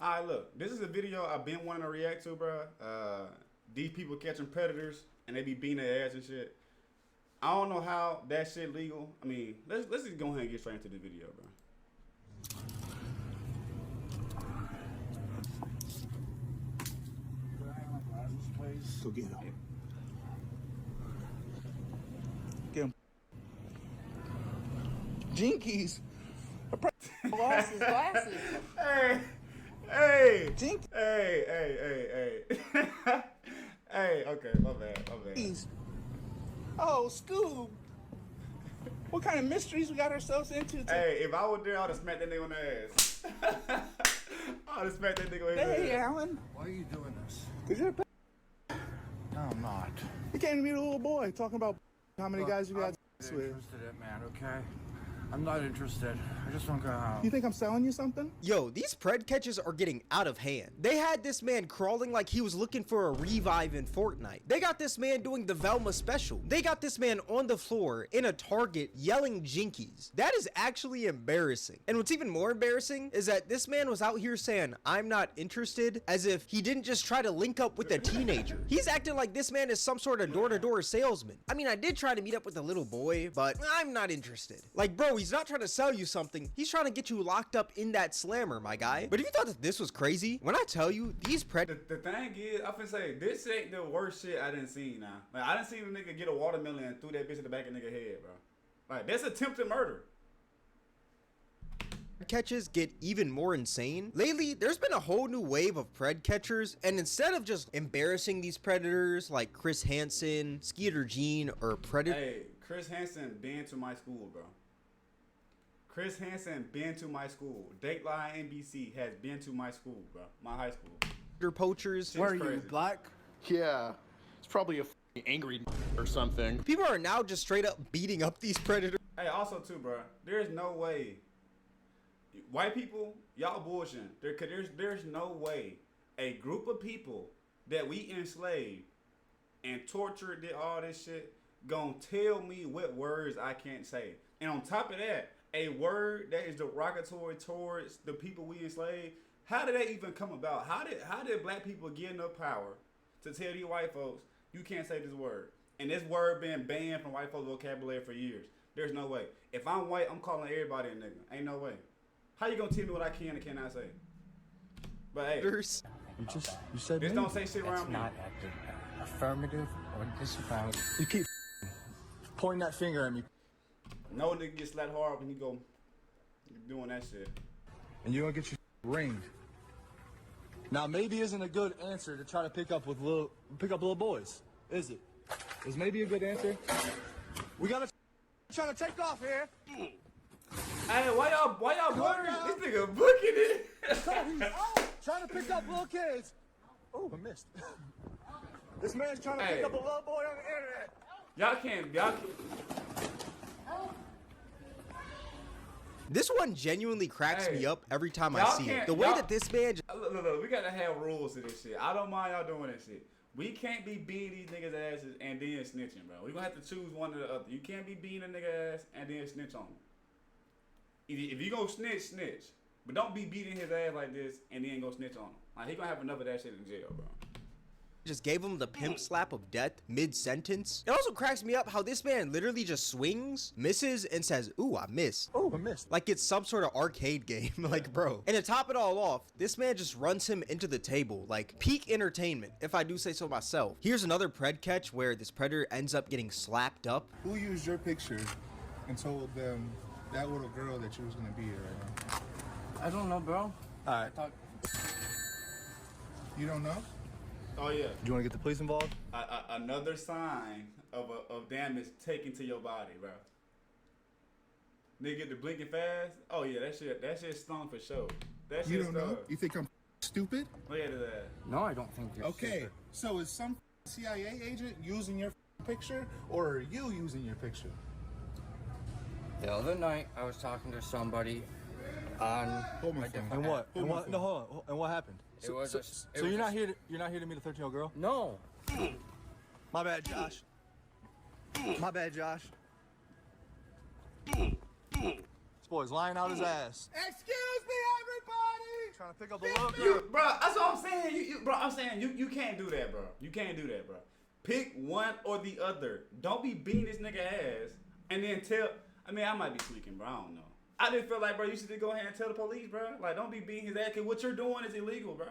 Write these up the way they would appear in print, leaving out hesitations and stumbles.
Alright, look. This is a video I've been wanting to react to, bro. These people catching predators and they be beating their ass and shit. I don't know how that shit legal. I mean, let's just go ahead and get straight into the video, bro. Go get him. Get him. Jinkies. Glasses. Hey. Jinkies. Hey. Hey, okay, my bad. Oh, Scoob. What kind of mysteries we got ourselves into today? Hey, if I was there, I would have smacked that nigga on the ass. I would have smacked that nigga on his ass. Hey, Alan. Why are you doing this? Cause you're a No, I'm not. You can't even meet a little boy talking about how many guys you got I'm with. interested in, man, okay? I'm not interested. I just want to go home. You think I'm selling you something? Yo, these pred catches are getting out of hand. They had this man crawling like he was looking for a revive in Fortnite. They got this man doing the Velma special. They got this man on the floor in a Target yelling jinkies. That is actually embarrassing. And what's even more embarrassing is that this man was out here saying, "I'm not interested," as if he didn't just try to link up with a teenager. He's acting like this man is some sort of door-to-door salesman. I mean, I did try to meet up with a little boy, but I'm not interested. Like, bro, he's not trying to sell you something. He's trying to get you locked up in that slammer, my guy. But if you thought that this was crazy, when I tell you, these The thing is, I finna say, this ain't the worst shit I done seen now. Like, I done seen a nigga get a watermelon and threw that bitch in the back of nigga head, bro. Like, that's attempted murder. catches get even more insane. Lately, there's been a whole new wave of pred catchers, and instead of just embarrassing these predators like Chris Hansen, Skeeter Jean, or Predator. Hey, Chris Hansen been to my school, bro. Chris Hansen been to my school. Dateline NBC has been to my school, bro. My high school. Poachers. Where are crazy. you, black? Yeah, it's probably a angry or something. People are now just straight up beating up these predators. Hey, also too, bro. There's no way. White people, y'all bullshitting. There's no way a group of people that we enslaved and tortured, did all this shit, gonna tell me what words I can't say. And on top of that, a word that is derogatory towards the people we enslaved. How did that even come about? How did black people get enough power to tell these white folks you can't say this word? And this word been banned from white folks' vocabulary for years. There's no way. If I'm white, I'm calling everybody a nigga. Ain't no way. How you gonna tell me what I can and cannot say? But hey, You said just don't say shit That's around me. not active. Affirmative or disavowed. You keep pointing that finger at me, No nigga get slapped hard when you go doing that shit. and you're gonna get you ringed. Now, maybe isn't a good answer to try to pick up little boys, is it? Is maybe a good answer? We gotta trying to take off here. Hey, why y'all blurry? This nigga booking it. Trying to pick up little kids. Oh, I missed. This man's trying to Hey. pick up a little boy on the internet. Y'all can't. This one genuinely cracks me up every time I y'all see it. can't- The way y'all- that this man Look, we gotta have rules to this shit. I don't mind y'all doing that shit. We can't be beating these niggas' asses and then snitching, bro. We gonna have to choose one or the other. You can't be beating a nigga ass and then snitch on him. If you go snitch, snitch. But don't be beating his ass like this and then go snitch on him. Like, he gonna have enough of that shit in jail, bro. just gave him the pimp slap of death mid-sentence. It also cracks me up how this man literally just swings, misses, and says, "Ooh, I missed." Oh, I missed. Like it's some sort of arcade game. Like, bro. And to top it all off, this man just runs him into the table. Like, peak entertainment, if I do say so myself. Here's another pred catch where this predator ends up getting slapped up. Who used your picture and told them that little girl that you was gonna be here right now? I don't know, bro. All right. You don't know? Oh, yeah. Do you want to get the police involved? Another sign of damage taken to your body, bro. Nigga get the blinking fast. Oh, yeah, that shit stung for sure. That shit You don't know? stung. You think I'm stupid? Look at his ass. No, I don't think you're Okay, stupid. so is some CIA agent using your picture, or are you using your picture? The other night, I was talking to somebody on Hold my a phone. different And what? app. And what? No, hold on. And what happened? It was a- so it was you're not a- here. You're not here to meet a 13-year-old girl. No. My bad, Josh. My bad, Josh. This boy's lying out his ass. Excuse me, everybody! Trying to pick up a little girl. Bro, that's what I'm saying. I'm saying you can't do that, bro. You can't do that, bro. Pick one or the other. Don't be beating this nigga ass and then tell. I mean, I might be tweaking, bro. I don't know. I just feel like, bro, you should just go ahead and tell the police, bro. Like, don't be beating his ass, cause what you're doing is illegal, bro.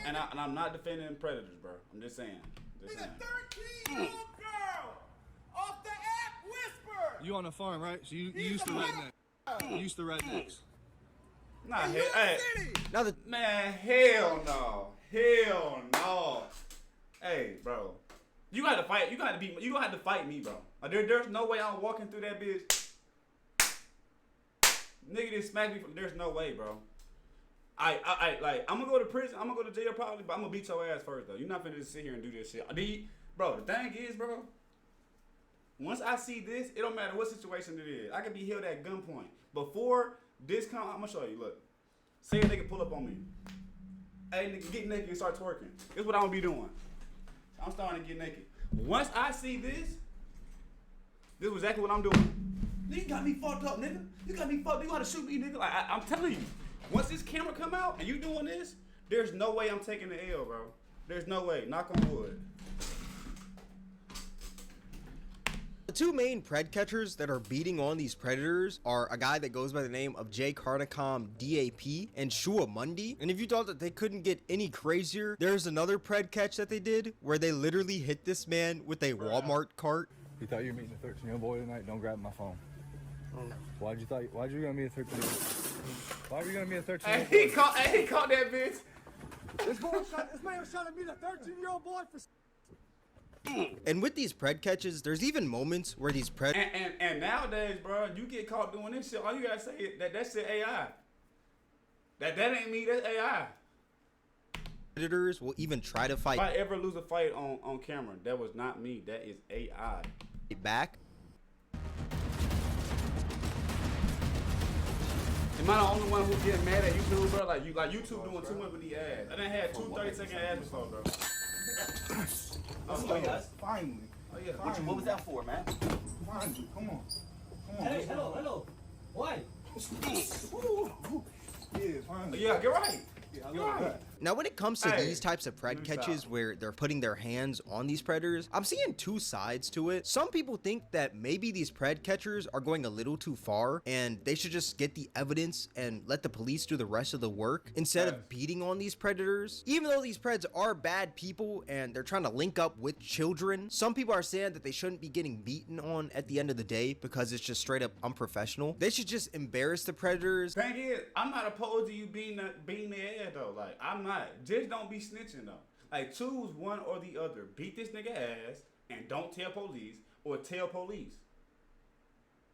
And I'm not defending predators, bro. I'm just saying. Just saying. 13-year-old girl off the app whisper. You on the farm, right? So you used to redneck. You used to rednecks. Nah, hey. Now the Man, hell no. Hell no. Hey, bro. You gotta fight. You gonna have to fight me, bro. Like, there's no way I'm walking through that bitch. Nigga just smack me. There's no way, bro. I'm gonna go to prison. I'm gonna go to jail probably, but I'm gonna beat your ass first though. You're not finna just sit here and do this shit. Bro, the thing is, bro, once I see this, it don't matter what situation it is. I can be held at gunpoint. Before this come, I'm gonna show you. Look, say a nigga pull up on me. Hey, nigga, get naked and start twerking. This is what I'm gonna be doing. I'm starting to get naked. Once I see this is exactly what I'm doing. You got me fucked up, nigga. You got me fucked. You gotta shoot me, nigga. Like I'm telling you. Once this camera come out and you doing this, there's no way I'm taking the L, bro. There's no way. Knock on wood. The two main pred catchers that are beating on these predators are a guy that goes by the name of Jay Carnicom DAP and Shua Mundi. And if you thought that they couldn't get any crazier, there's another pred catch that they did where they literally hit this man with a Walmart cart. You thought you were meeting a 13-year-old boy tonight? Don't grab my phone. Why'd you gonna meet a 13-year-old? Why were you gonna meet a 13-year-old boy? He caught that bitch. This man was trying to meet a 13-year-old boy for. And with these pred catches, there's even moments where these pred And nowadays, bro, you get caught doing this shit. All you gotta say is that shit AI. That ain't me. That's AI. predators will even try to If fight I ever lose a fight on camera, that was not me. That is AI. back. Am I the only one who get mad at YouTube, bro? Like YouTube doing too much with the ads. I done had 2 30-second ads before, bro. Oh, yes. Finally. Oh yeah. What was that for, man? Finally. Come on. Hey, hello. Why? Yeah, finally. Yeah, get right. Yeah, I Get love right. that. Now, when it comes to Hey, these types of pred let me catches stop. where they're putting their hands on these predators, I'm seeing two sides to it. Some people think that maybe these pred catchers are going a little too far and they should just get the evidence and let the police do the rest of the work instead of beating on these predators. Even though these preds are bad people and they're trying to link up with children, some people are saying that they shouldn't be getting beaten on at the end of the day because it's just straight up unprofessional. They should just embarrass the predators. Thing is, I'm not opposed to you beating their ass though. Like I'm not. Just don't be snitching though. Like choose one or the other. Beat this nigga ass and don't tell police or tell police.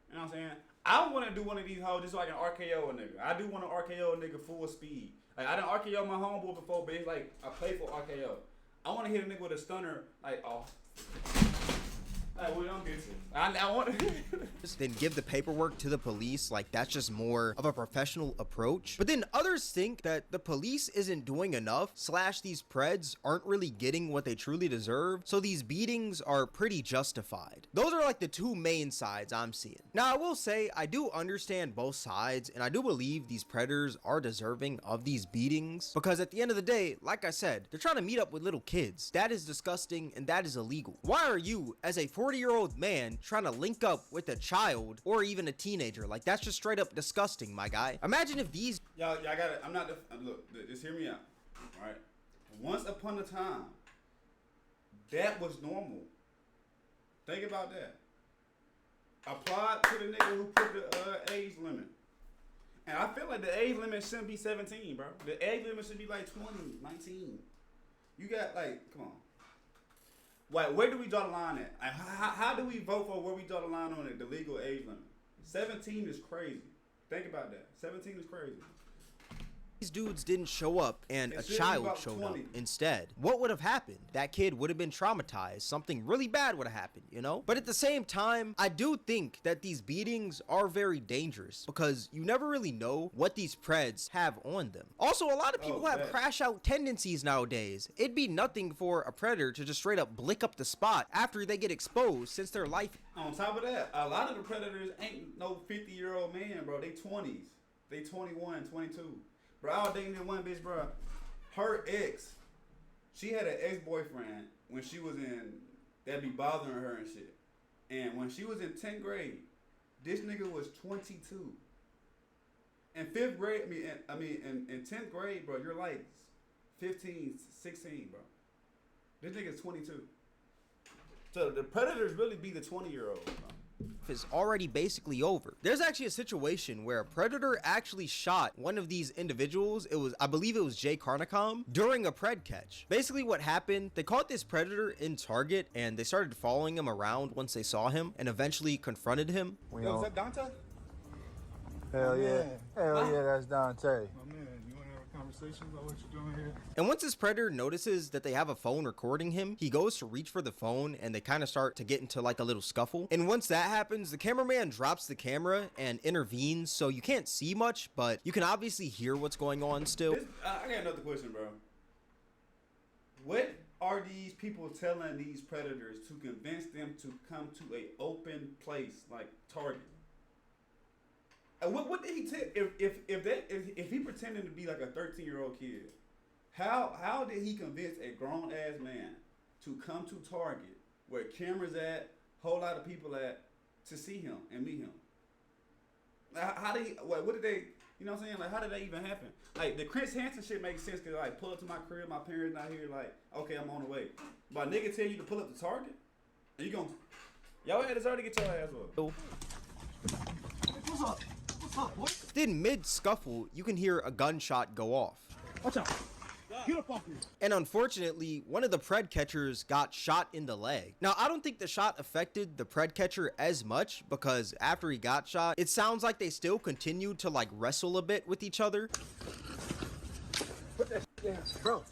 You know what I'm saying? I want to do one of these hoes just so I can RKO a nigga. I do want to RKO a nigga full speed. Like I done RKO my homeboy before, but it's like I play for RKO. I want to hit a nigga with a stunner like off. Like we don't get to. I want to. Then give the paperwork to the police. Like that's just more of a professional approach. But then others think that the police isn't doing enough, / these preds aren't really getting what they truly deserve, so these beatings are pretty justified. Those are like the two main sides I'm seeing. Now I will say I do understand both sides, and I do believe these predators are deserving of these beatings, because at the end of the day, like I said, they're trying to meet up with little kids. That is disgusting and that is illegal. Why are you, as a 40-year-old man, trying to link up with a child or even a teenager? Like that's just straight up disgusting, my guy. Imagine if these Y'all got it. I'm not. Look, just hear me out. All right. Once upon a time, that was normal. Think about that. Apply it to the nigga who put the age limit. And I feel like the age limit shouldn't be 17, bro. The age limit should be like 20, 19. You got like, come on. Like, where do we draw the line at? Like, how do we vote for where we draw the line on it, the legal age limit? 17 is crazy. Think about that. 17 is crazy. these dudes didn't show up and a It should be child about showed 20. up instead, what would have happened? That kid would have been traumatized. Something really bad would have happened, you know? But at the same time, I do think that these beatings are very dangerous because you never really know what these preds have on them. Also, a lot of people have facts. crash out tendencies nowadays. It'd be nothing for a predator to just straight up blick up the spot after they get exposed, since their life. On top of that, a lot of the predators ain't no 50-year-old man, bro. They 20s. They 21, 22. Bro, I was dating this one bitch, bro. Her ex, she had an ex-boyfriend when she was in, that be bothering her and shit. And when she was in 10th grade, this nigga was 22. In 5th grade, in 10th grade, bro, you're like 15, 16, bro. This nigga's 22. So the predators really be the 20-year-old, bro. Is already basically over. There's actually a situation where a predator actually shot one of these individuals. I believe it was Jay Carnicom during a pred catch. Basically what happened, they caught this predator in Target and they started following him around once they saw him and eventually confronted him. Yo, is that Dante? Hell yeah. Hell yeah, that's Dante. My man, you want to have a conversation about what you're doing here? And once this predator notices that they have a phone recording him, he goes to reach for the phone and they kind of start to get into like a little scuffle. And once that happens, the cameraman drops the camera and intervenes, so you can't see much, but you can obviously hear what's going on still. I got another question, bro. What are these people telling these predators to convince them to come to a open place like Target? What did he tell? If he pretended to be like a 13-year-old kid, how did he convince a grown ass man to come to Target where cameras at, whole lot of people at, to see him and meet him? How did he? What did they? You know what I'm saying? Like, how did that even happen? Like, the Chris Hansen shit makes sense because, like, pull up to my crib, my parents not here, like, okay, I'm on the way. But a nigga tell you to pull up to Target, and you y'all had to already get your ass up. What's up? What's up, boy? Then mid scuffle, you can hear a gunshot go off. Watch out. Get up off me. And unfortunately, one of the pred catchers got shot in the leg. Now, I don't think the shot affected the pred catcher as much because after he got shot, it sounds like they still continued to like wrestle a bit with each other. Bro.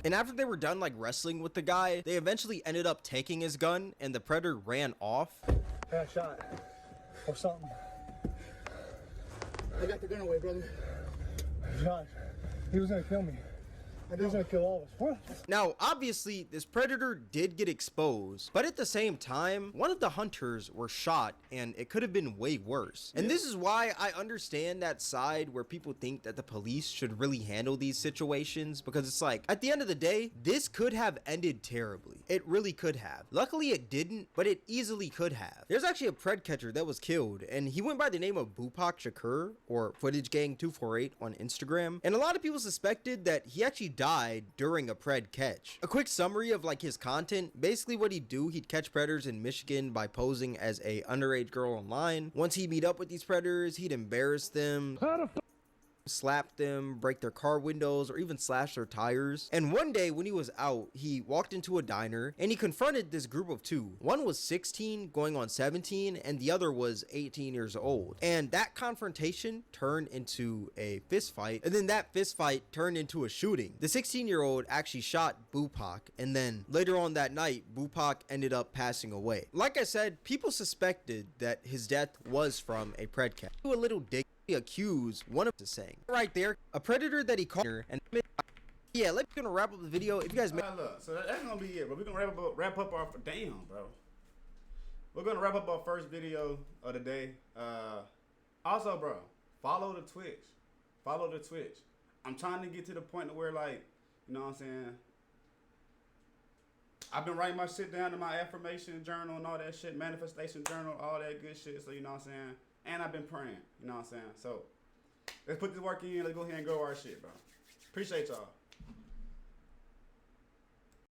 And after they were done like wrestling with the guy, they eventually ended up taking his gun and the predator ran off. I got shot. Or something. I got the gun away, brother. Josh, he was gonna kill me. He was gonna kill all of us. What? Now, obviously, this predator did get exposed, but at the same time, one of the hunters were shot, and it could have been way worse. And this is why I understand that side where people think that the police should really handle these situations, because it's like, at the end of the day, this could have ended terribly. It really could have. Luckily, it didn't, but it easily could have. There's actually a pred catcher that was killed, and he went by the name of Bupak Shakur, or Footage Gang 248 on Instagram, and a lot of people suspected that he actually died during a pred catch. A quick summary of like his content, basically what he'd do, he'd catch predators in Michigan by posing as a underage girl online. Once he'd meet up with these predators, he'd embarrass them, slap them, break their car windows, or even slash their tires. And one day when he was out, he walked into a diner and he confronted this group of two. One was 16 going on 17 and the other was 18 years old. And that confrontation turned into a fist fight, and then that fist fight turned into a shooting. The 16-year-old actually shot Bupak, and then later on that night, Bupak ended up passing away. Like I said, people suspected that his death was from a pred catch. Do a little dig. Accuse one of the saying right there, a predator that he caught here, and yeah, let's gonna wrap up the video. If you guys make Look, so that's gonna be it, but we're gonna wrap up our damn, bro. We're gonna wrap up our first video of the day. Also, bro, follow the Twitch. I'm trying to get to the point to where, like, you know what I'm saying, I've been writing my shit down in my affirmation journal and all that shit, manifestation journal, all that good shit. So you know what I'm saying. And I've been praying, you know what I'm saying? So, let's put this work in. Let's go ahead and grow our shit, bro. Appreciate y'all.